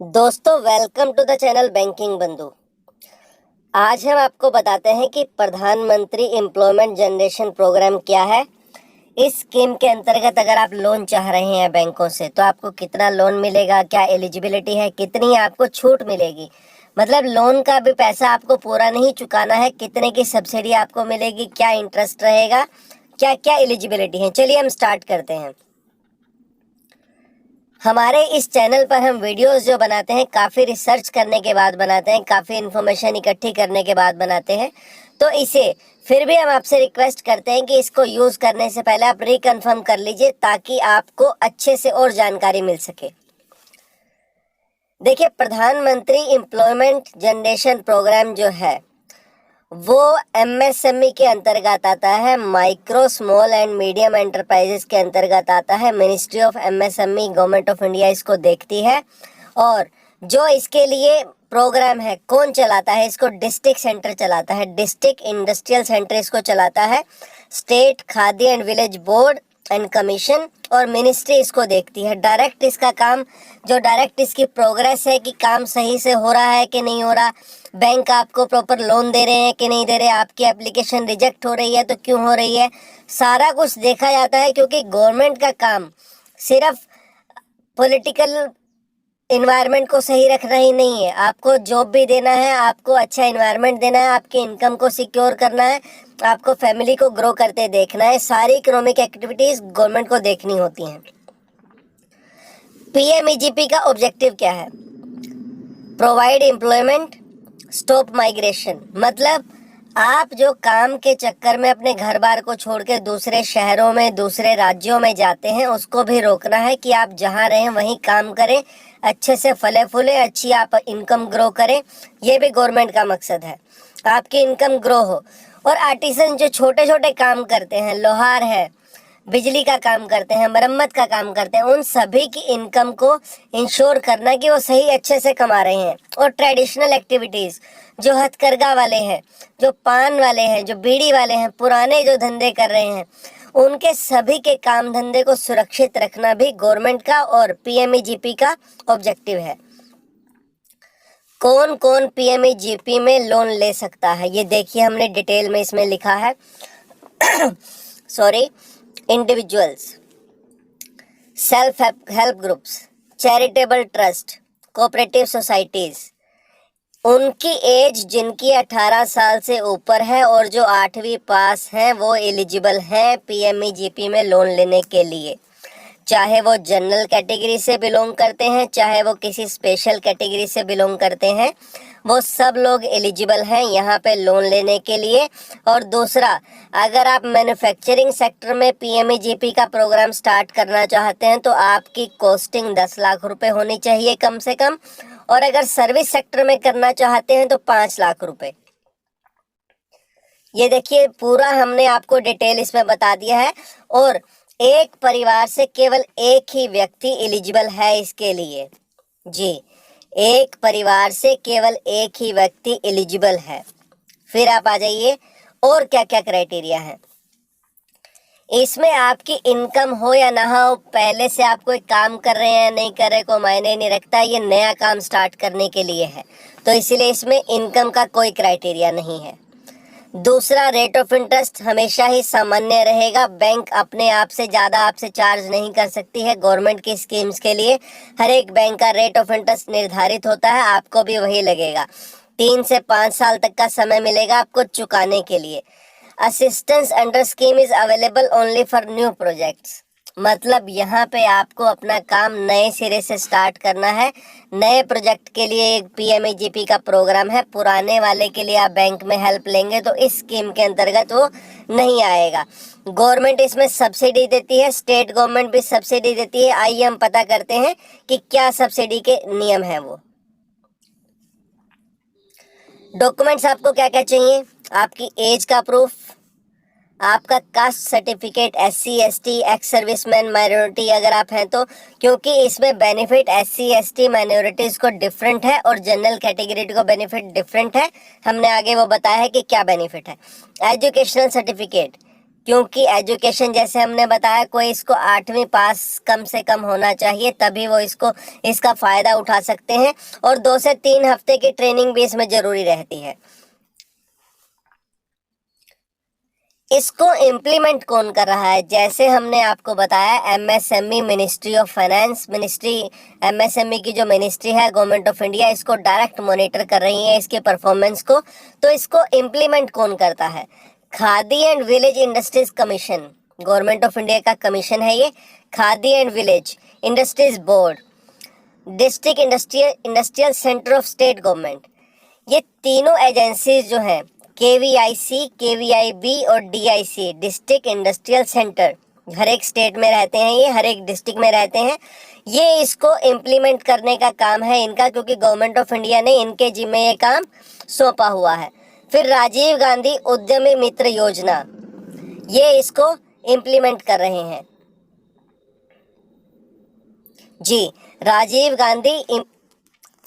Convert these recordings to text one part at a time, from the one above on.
दोस्तों, welcome to the channel banking Bandhu. आज हम आपको बताते हैं कि प्रधानमंत्री एम्प्लॉयमेंट जनरेशन प्रोग्राम क्या है। इस स्कीम के अंतर्गत अगर आप लोन चाह रहे हैं बैंकों से तो आपको कितना लोन मिलेगा, क्या एलिजिबिलिटी है, कितनी आपको छूट मिलेगी, मतलब लोन का भी पैसा आपको पूरा नहीं चुकाना है, कितने की सब्सिडी आपको मिलेगी, क्या इंटरेस्ट रहेगा, क्या क्या एलिजिबिलिटी है। चलिए हम स्टार्ट करते हैं। हमारे इस चैनल पर हम वीडियोस जो बनाते हैं काफ़ी रिसर्च करने के बाद बनाते हैं, काफ़ी इन्फॉर्मेशन इकट्ठी करने के बाद बनाते हैं। तो इसे फिर भी हम आपसे रिक्वेस्ट करते हैं कि इसको यूज़ करने से पहले आप रिकन्फर्म कर लीजिए ताकि आपको अच्छे से और जानकारी मिल सके। देखिए, प्रधानमंत्री एम्प्लॉयमेंट जनरेशन प्रोग्राम जो है वो एमएसएमई के अंतर्गत आता है, micro small and medium enterprises के अंतर्गत आता है। Ministry of MSME government of India इसको देखती है। और जो इसके लिए प्रोग्राम है कौन चलाता है, इसको डिस्ट्रिक्ट सेंटर चलाता है, डिस्ट्रिक्ट इंडस्ट्रियल सेंटर इसको चलाता है। State khadi and village board and commission और मिनिस्ट्री इसको देखती है। डायरेक्ट इसका काम, जो डायरेक्ट इसकी प्रोग्रेस है कि काम सही से हो रहा है कि नहीं हो रहा, बैंक आपको प्रॉपर लोन दे रहे हैं कि नहीं दे रहे, आपकी एप्लीकेशन रिजेक्ट हो रही है तो क्यों हो रही है, सारा कुछ देखा जाता है। क्योंकि गवर्नमेंट का काम सिर्फ पॉलिटिकल इन्वायरमेंट को सही रखना ही नहीं है, आपको जॉब भी देना है, आपको अच्छा इन्वायरमेंट देना है, आपकी इनकम को सिक्योर करना है, आपको फैमिली को ग्रो करते देखना है। सारी इकोनॉमिक एक्टिविटीज गवर्नमेंट को देखनी होती हैं। पीएमईजीपी का ऑब्जेक्टिव क्या है? Provide employment, stop migration. मतलब आप जो काम के चक्कर में अपने घर बार को छोड़ के दूसरे शहरों में, दूसरे राज्यों में जाते हैं, उसको भी रोकना है कि आप जहाँ रहें वहीं काम करें, अच्छे से फले फूले, अच्छी आप इनकम ग्रो करें। ये भी गवर्नमेंट का मकसद है, आपकी इनकम ग्रो हो। और आर्टिसन जो छोटे छोटे काम करते हैं, लोहार है, बिजली का काम करते हैं, मरम्मत का काम करते हैं, उन सभी की इनकम को इंश्योर करना कि वो सही अच्छे से कमा रहे हैं। और ट्रेडिशनल एक्टिविटीज़, जो हथकरघा वाले हैं, जो पान वाले हैं, जो बीड़ी वाले हैं, पुराने जो धंधे कर रहे हैं, उनके सभी के काम धंधे को सुरक्षित रखना भी गवर्नमेंट का और पीएमईजीपी का ऑब्जेक्टिव है। कौन कौन पीएमईजीपी में लोन ले सकता है ये देखिए, हमने डिटेल में इसमें लिखा है। Sorry, individuals, self help groups, charitable trust, cooperative societies, उनकी एज जिनकी 18 साल से ऊपर है और जो 8वीं पास हैं वो एलिजिबल हैं पीएमईजीपी में लोन लेने के लिए। चाहे वो जनरल कैटेगरी से बिलोंग करते हैं, चाहे वो किसी स्पेशल कैटेगरी से बिलोंग करते हैं, वो सब लोग एलिजिबल हैं यहाँ पे लोन लेने के लिए। और दूसरा, अगर आप मैन्युफैक्चरिंग सेक्टर में पीएमईजीपी का प्रोग्राम स्टार्ट करना चाहते हैं तो आपकी कॉस्टिंग 10 लाख रुपए होनी चाहिए कम से कम। और अगर सर्विस सेक्टर में करना चाहते हैं तो 5 लाख रुपए। ये देखिए, पूरा हमने आपको डिटेल इसमें बता दिया है। और एक परिवार से केवल एक ही व्यक्ति एलिजिबल है इसके लिए। जी, एक परिवार से केवल एक ही व्यक्ति एलिजिबल है। फिर आप आ जाइए, और क्या क्या क्राइटेरिया है इसमें। आपकी इनकम हो या ना हो, पहले से आप कोई काम कर रहे हैं नहीं कर रहे, कोई मायने नहीं रखता, ये नया काम स्टार्ट करने के लिए है, तो इसीलिए इसमें इनकम का कोई क्राइटेरिया नहीं है। दूसरा, रेट ऑफ इंटरेस्ट हमेशा ही सामान्य रहेगा। बैंक अपने आप से ज़्यादा आपसे चार्ज नहीं कर सकती है। गवर्नमेंट की स्कीम्स के लिए हर एक बैंक का रेट ऑफ इंटरेस्ट निर्धारित होता है, आपको भी वही लगेगा। 3 से 5 साल तक का समय मिलेगा आपको चुकाने के लिए। Assistance under scheme is available only for new projects. मतलब यहाँ पे आपको अपना काम नए सिरे से स्टार्ट करना है। नए प्रोजेक्ट के लिए एक पीएमईजीपी का प्रोग्राम है, पुराने वाले के लिए आप बैंक में हेल्प लेंगे तो इस स्कीम के अंतर्गत वो नहीं आएगा। गवर्नमेंट इसमें सब्सिडी देती है, स्टेट गवर्नमेंट भी सब्सिडी देती है। आइए हम पता करते हैं कि क्या सब्सिडी के नियम है वो। डॉक्यूमेंट्स आपको क्या क्या चाहिए? आपकी एज का प्रूफ, आपका caste certificate, SC ST, ex serviceman, minority अगर आप हैं तो, क्योंकि इसमें बेनिफिट SC ST माइनॉरिटीज़ को डिफरेंट है और जनरल कैटेगरी को बेनिफिट डिफरेंट है। हमने आगे वो बताया है कि क्या बेनिफिट है। एजुकेशनल सर्टिफिकेट, क्योंकि एजुकेशन जैसे हमने बताया कोई इसको 8वीं पास कम से कम होना चाहिए, तभी वो इसका फ़ायदा उठा सकते हैं। और 2 से 3 हफ्ते की ट्रेनिंग भी इसमें ज़रूरी रहती है। इसको इम्प्लीमेंट कौन कर रहा है? जैसे हमने आपको बताया MSME, ministry of finance, MSME की जो मिनिस्ट्री है गवर्नमेंट ऑफ इंडिया, इसको डायरेक्ट मॉनिटर कर रही है इसके परफॉर्मेंस को। तो इसको इम्प्लीमेंट कौन करता है? Khadi and village industries commission, government of India का कमीशन है ये। Khadi and village industries board, district industrial centre of state government, ये तीनों एजेंसीज जो हैं, केवीआईसी, केवीआईबी और डीआईसी, डिस्ट्रिक्ट इंडस्ट्रियल सेंटर, हर एक स्टेट में रहते हैं ये, हर एक डिस्ट्रिक्ट में रहते हैं ये। इसको इम्प्लीमेंट करने का काम है इनका, क्योंकि गवर्नमेंट ऑफ इंडिया ने इनके जिम्मे ये काम सौंपा हुआ है। फिर राजीव गांधी उद्यमी मित्र योजना, ये इसको इम्प्लीमेंट कर रहे हैं जी। Rajiv Gandhi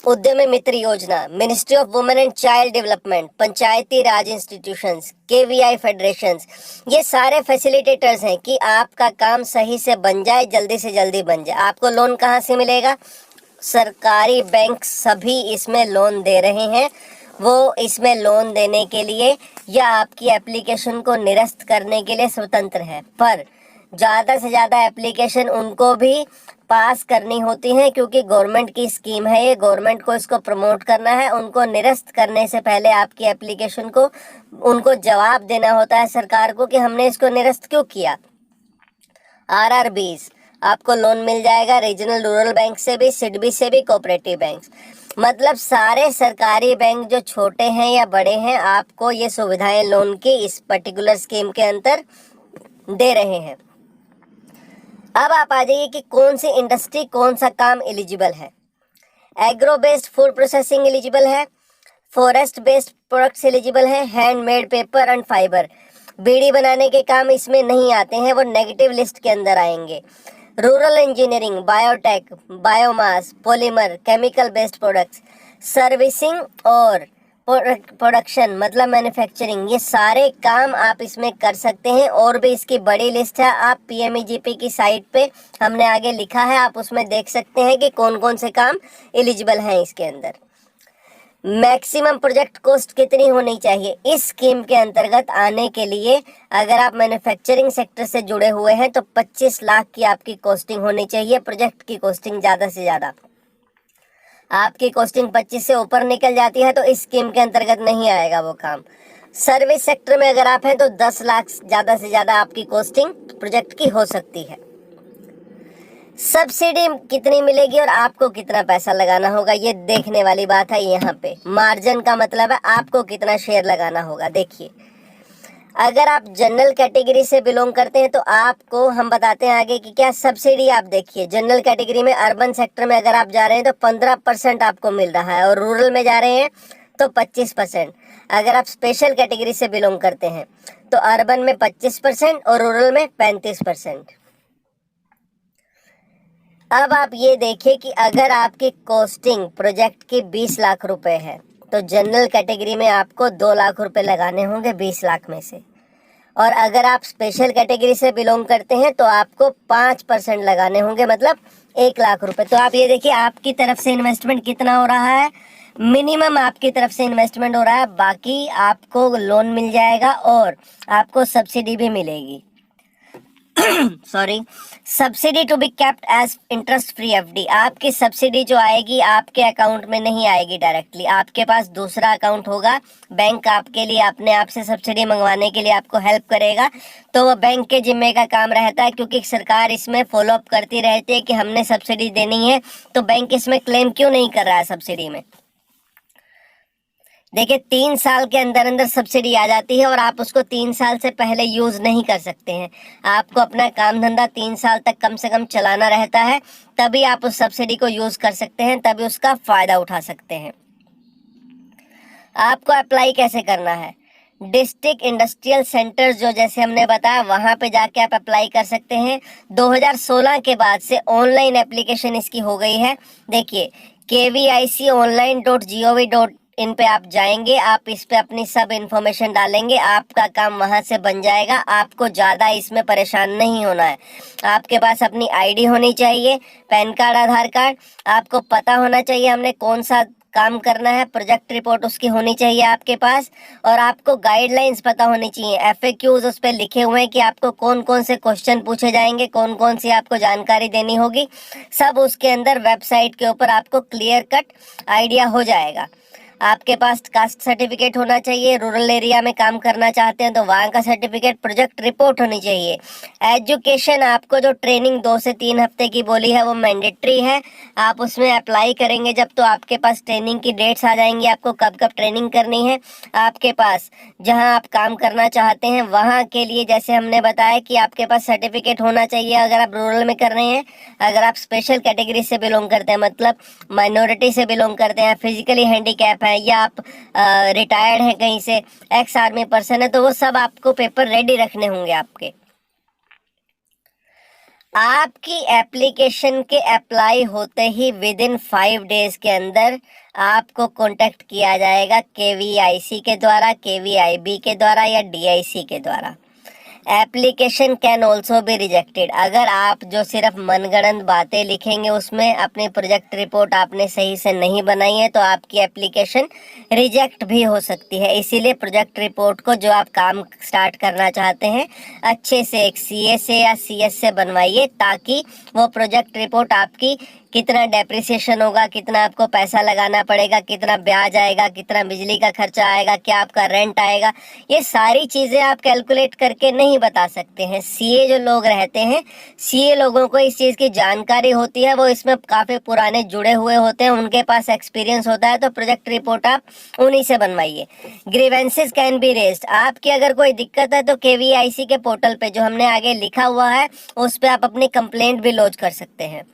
Udyami Mitra Yojana, ministry of women and child development, Panchayati Raj institutions, KVI federations, ये सारे फैसिलिटेटर्स हैं कि आपका काम सही से बन जाए, जल्दी से जल्दी बन जाए। आपको लोन कहाँ से मिलेगा? सरकारी बैंक सभी इसमें लोन दे रहे हैं। वो इसमें लोन देने के लिए या आपकी एप्लीकेशन को निरस्त करने के लिए स्वतंत्र है, पर ज़्यादा से ज़्यादा एप्लीकेशन उनको भी पास करनी होती है, क्योंकि गवर्नमेंट की स्कीम है ये, गवर्नमेंट को इसको प्रमोट करना है। उनको निरस्त करने से पहले आपकी एप्लीकेशन को उनको जवाब देना होता है सरकार को कि हमने इसको निरस्त क्यों किया। आरआरबीज, आपको लोन मिल जाएगा रीजनल रूरल बैंक से भी, सिडबी से भी, कोऑपरेटिव बैंक, मतलब सारे सरकारी बैंक जो छोटे हैं या बड़े हैं, आपको ये सुविधाएं लोन की इस पर्टिकुलर स्कीम के अंदर दे रहे हैं। अब आप आ जाइए कि कौन सी इंडस्ट्री, कौन सा काम एलिजिबल है। Agro based food processing eligible है, फॉरेस्ट बेस्ड प्रोडक्ट्स एलिजिबल है, हैंडमेड पेपर एंड फाइबर, बीड़ी बनाने के काम इसमें नहीं आते हैं, वो नेगेटिव लिस्ट के अंदर आएंगे। Rural engineering, biotech, biomass, polymer, chemical based products, servicing और प्रोडक्शन मतलब मैन्युफैक्चरिंग, ये सारे काम आप इसमें कर सकते हैं। और भी इसकी बड़ी लिस्ट है, आप पीएमईजीपी की साइट पे हमने आगे लिखा है, आप उसमें देख सकते हैं कि कौन कौन से काम एलिजिबल हैं इसके अंदर। मैक्सिमम प्रोजेक्ट कॉस्ट कितनी होनी चाहिए इस स्कीम के अंतर्गत आने के लिए? अगर आप मैन्युफैक्चरिंग सेक्टर से जुड़े हुए हैं तो 25 लाख की आपकी कॉस्टिंग होनी चाहिए, प्रोजेक्ट की कॉस्टिंग ज़्यादा से ज़्यादा। आपकी कॉस्टिंग 25 से ऊपर निकल जाती है तो इस स्कीम के अंतर्गत नहीं आएगा वो काम। सर्विस सेक्टर में अगर आप हैं तो 10 लाख ज़्यादा से ज़्यादा आपकी कॉस्टिंग प्रोजेक्ट की हो सकती है। सब्सिडी कितनी मिलेगी और आपको कितना पैसा लगाना होगा, ये देखने वाली बात है यहाँ पे। मार्जिन का मतलब है आपको कितना शेयर लगाना होगा। देखिए, अगर आप जनरल कैटेगरी से बिलोंग करते हैं तो आपको हम बताते हैं आगे कि क्या सब्सिडी। आप देखिए, जनरल कैटेगरी में अर्बन सेक्टर में अगर आप जा रहे हैं तो 15% आपको मिल रहा है, और रूरल में जा रहे हैं तो 25%। अगर आप स्पेशल कैटेगरी से बिलोंग करते हैं तो अर्बन में 25% और रूरल में 35%। अब आप ये देखिए कि अगर आपकी कॉस्टिंग प्रोजेक्ट की 20 लाख रुपए है तो जनरल कैटेगरी में आपको 2 लाख रुपए लगाने होंगे 20 लाख में से, और अगर आप स्पेशल कैटेगरी से बिलोंग करते हैं तो आपको 5% लगाने होंगे, मतलब 1 लाख रुपए। तो आप ये देखिए आपकी तरफ से इन्वेस्टमेंट कितना हो रहा है, मिनिमम आपकी तरफ से इन्वेस्टमेंट हो रहा है, बाकी आपको लोन मिल जाएगा और आपको सब्सिडी भी मिलेगी। Sorry, subsidy to be kept as interest free FD. आपकी सब्सिडी जो आएगी आपके अकाउंट में नहीं आएगी डायरेक्टली, आपके पास दूसरा अकाउंट होगा। बैंक आपके लिए अपने आप से सब्सिडी मंगवाने के लिए आपको हेल्प करेगा, तो वो बैंक के जिम्मे का काम रहता है, क्योंकि सरकार इसमें फॉलोअप करती रहती है कि हमने सब्सिडी देनी है, तो बैंक इसमें क्लेम क्यों नहीं कर रहा है सब्सिडी में। देखिए, 3 साल के अंदर अंदर सब्सिडी आ जाती है और आप उसको 3 साल से पहले यूज़ नहीं कर सकते हैं। आपको अपना काम धंधा 3 साल तक कम से कम चलाना रहता है, तभी आप उस सब्सिडी को यूज़ कर सकते हैं, तभी उसका फ़ायदा उठा सकते हैं। आपको अप्लाई कैसे करना है? डिस्ट्रिक्ट इंडस्ट्रियल सेंटर जो जैसे हमने बताया वहाँ पे जाके आप अप्लाई कर सकते हैं। 2016 के बाद से ऑनलाइन एप्लीकेशन इसकी हो गई है। देखिए, kviconline.gov इन पे आप जाएंगे, आप इस पे अपनी सब इन्फॉर्मेशन डालेंगे, आपका काम वहां से बन जाएगा। आपको ज़्यादा इसमें परेशान नहीं होना है। आपके पास अपनी आईडी होनी चाहिए, पैन कार्ड, आधार कार्ड, आपको पता होना चाहिए हमने कौन सा काम करना है, प्रोजेक्ट रिपोर्ट उसकी होनी चाहिए आपके पास, और आपको गाइडलाइंस पता होनी चाहिए, एफएक्यूज उस पर लिखे हुए हैं कि आपको कौन कौन से क्वेश्चन पूछे जाएंगे, कौन कौन सी आपको जानकारी देनी होगी, सब उसके अंदर वेबसाइट के ऊपर आपको क्लियर कट आइडिया हो जाएगा। आपके पास कास्ट सर्टिफिकेट होना चाहिए, रूरल एरिया में काम करना चाहते हैं तो वहाँ का सर्टिफिकेट, प्रोजेक्ट रिपोर्ट होनी चाहिए। एजुकेशन, आपको जो ट्रेनिंग 2 से 3 हफ्ते की बोली है वो मैंडेटरी है, आप उसमें अप्लाई करेंगे जब तो आपके पास ट्रेनिंग की डेट्स आ जाएंगी, आपको कब कब ट्रेनिंग करनी है। आपके पास जहाँ आप काम करना चाहते हैं वहाँ के लिए जैसे हमने बताया कि आपके पास सर्टिफिकेट होना चाहिए अगर आप रूरल में कर रहे हैं। अगर आप स्पेशल कैटेगरी से बिलोंग करते हैं, मतलब माइनॉरिटी से बिलोंग करते हैं, फिजिकली हैंडीकैप है, या आप रिटायर्ड हैं कहीं से, एक्स आर्मी पर्सन है, तो वो सब आपको पेपर रेडी रखने होंगे आपके। आपकी एप्लीकेशन के अप्लाई होते ही विद इन 5 डेज के अंदर आपको कांटेक्ट किया जाएगा केवीआईसी के द्वारा, केवीआईबी के द्वारा या डीआईसी के द्वारा। Application can also be rejected. अगर आप जो सिर्फ मनगढ़ंत बातें लिखेंगे उसमें, अपनी प्रोजेक्ट रिपोर्ट आपने सही से नहीं बनाई है, तो आपकी एप्लीकेशन रिजेक्ट भी हो सकती है। इसीलिए प्रोजेक्ट रिपोर्ट को जो आप काम स्टार्ट करना चाहते हैं अच्छे से एक सीए से या सीएस से बनवाइए, ताकि वो प्रोजेक्ट रिपोर्ट आपकी कितना डेप्रिसिएशन होगा, कितना आपको पैसा लगाना पड़ेगा, कितना ब्याज आएगा, कितना बिजली का खर्चा आएगा, क्या आपका रेंट आएगा, ये सारी चीज़ें आप कैलकुलेट करके नहीं बता सकते हैं। सीए जो लोग रहते हैं, सीए लोगों को इस चीज़ की जानकारी होती है, वो इसमें काफ़ी पुराने जुड़े हुए होते हैं, उनके पास एक्सपीरियंस होता है, तो प्रोजेक्ट रिपोर्ट आप उन्हीं से बनवाइए। Grievances can be raised. आपकी अगर कोई दिक्कत है तो केवीआईसी के पोर्टल पे जो हमने आगे लिखा हुआ है उस पर आप अपनी कंप्लेंट भी लॉन्च कर सकते हैं।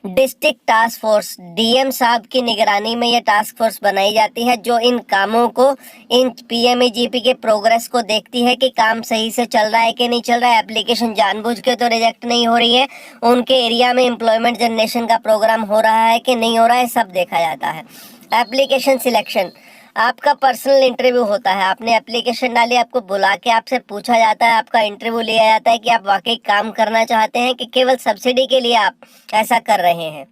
डिस्ट्रिक्ट टास्क फोर्स, डीएम साहब की निगरानी में यह टास्क फोर्स बनाई जाती है, जो इन कामों को, इन पीएमईजीपी के प्रोग्रेस को देखती है कि काम सही से चल रहा है कि नहीं चल रहा है, एप्लीकेशन जानबूझ के तो रिजेक्ट नहीं हो रही है, उनके एरिया में एम्प्लॉयमेंट जनरेशन का प्रोग्राम हो रहा है कि नहीं हो रहा है, सब देखा जाता है। एप्लीकेशन सिलेक्शन, आपका पर्सनल इंटरव्यू होता है, आपने एप्लीकेशन डाली, आपको बुला के आपसे पूछा जाता है, आपका इंटरव्यू लिया जाता है कि आप वाकई काम करना चाहते हैं कि केवल सब्सिडी के लिए आप ऐसा कर रहे हैं।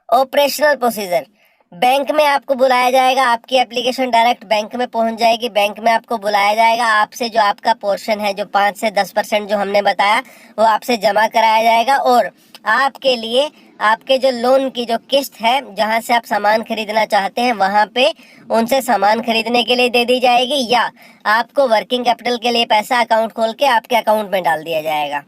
ऑपरेशनल प्रोसीजर, बैंक में आपको बुलाया जाएगा, आपकी एप्लीकेशन डायरेक्ट बैंक में पहुंच जाएगी, बैंक में आपको बुलाया जाएगा, आपसे जो आपका पोर्शन है जो 5 से 10% जो हमने बताया वो आपसे जमा कराया जाएगा, और आपके लिए आपके जो लोन की जो किस्त है जहां से आप सामान खरीदना चाहते हैं वहां पे उनसे सामान खरीदने के लिए दे दी जाएगी, या आपको वर्किंग कैपिटल के लिए पैसा अकाउंट खोल के आपके अकाउंट में डाल दिया जाएगा।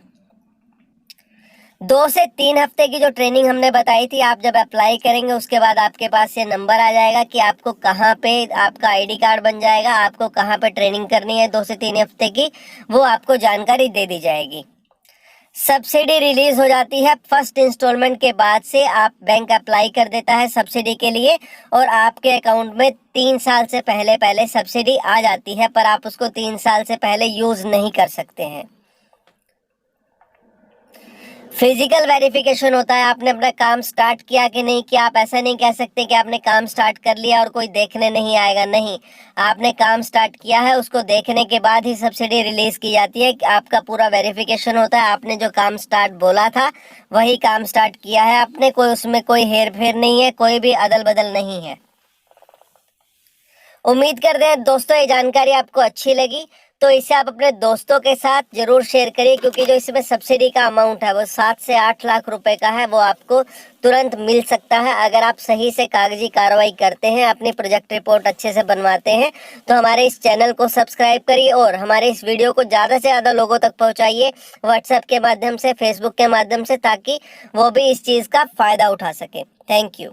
2 से 3 हफ्ते की जो ट्रेनिंग हमने बताई थी, आप जब अप्लाई करेंगे उसके बाद आपके पास ये नंबर आ जाएगा कि आपको कहाँ पे आपका आईडी कार्ड बन जाएगा, आपको कहाँ पे ट्रेनिंग करनी है 2 से 3 हफ्ते की, वो आपको जानकारी दे दी जाएगी। सब्सिडी रिलीज हो जाती है फर्स्ट इंस्टॉलमेंट के बाद से, आप बैंक अप्लाई कर देता है सब्सिडी के लिए, और आपके अकाउंट में 3 साल से पहले सब्सिडी आ जाती है, पर आप उसको 3 साल से पहले यूज नहीं कर सकते हैं। फिजिकल वेरिफिकेशन होता है, आपने अपना काम स्टार्ट किया कि नहीं किया। आप ऐसा नहीं कह सकते कि आपने काम स्टार्ट कर लिया और कोई देखने नहीं आएगा, नहीं, आपने काम स्टार्ट किया है, उसको देखने के बाद ही सब्सिडी रिलीज की जाती है। आपका पूरा वेरिफिकेशन होता है, आपने जो काम स्टार्ट बोला था वही काम स्टार्ट किया है आपने, कोई उसमें कोई हेर फेर नहीं है, कोई भी अदल बदल नहीं है। उम्मीद करते हैं दोस्तों ये जानकारी आपको अच्छी लगी, तो इसे आप अपने दोस्तों के साथ जरूर शेयर करिए, क्योंकि जो इसमें सब्सिडी का अमाउंट है वो 7 से 8 लाख रुपए का है, वो आपको तुरंत मिल सकता है अगर आप सही से कागजी कार्रवाई करते हैं, अपनी प्रोजेक्ट रिपोर्ट अच्छे से बनवाते हैं। तो हमारे इस चैनल को सब्सक्राइब करिए और हमारे इस वीडियो को ज़्यादा से ज़्यादा लोगों तक पहुँचाइए, व्हाट्सएप के माध्यम से, फेसबुक के माध्यम से, ताकि वो भी इस चीज़ का फ़ायदा उठा सकें। Thank you.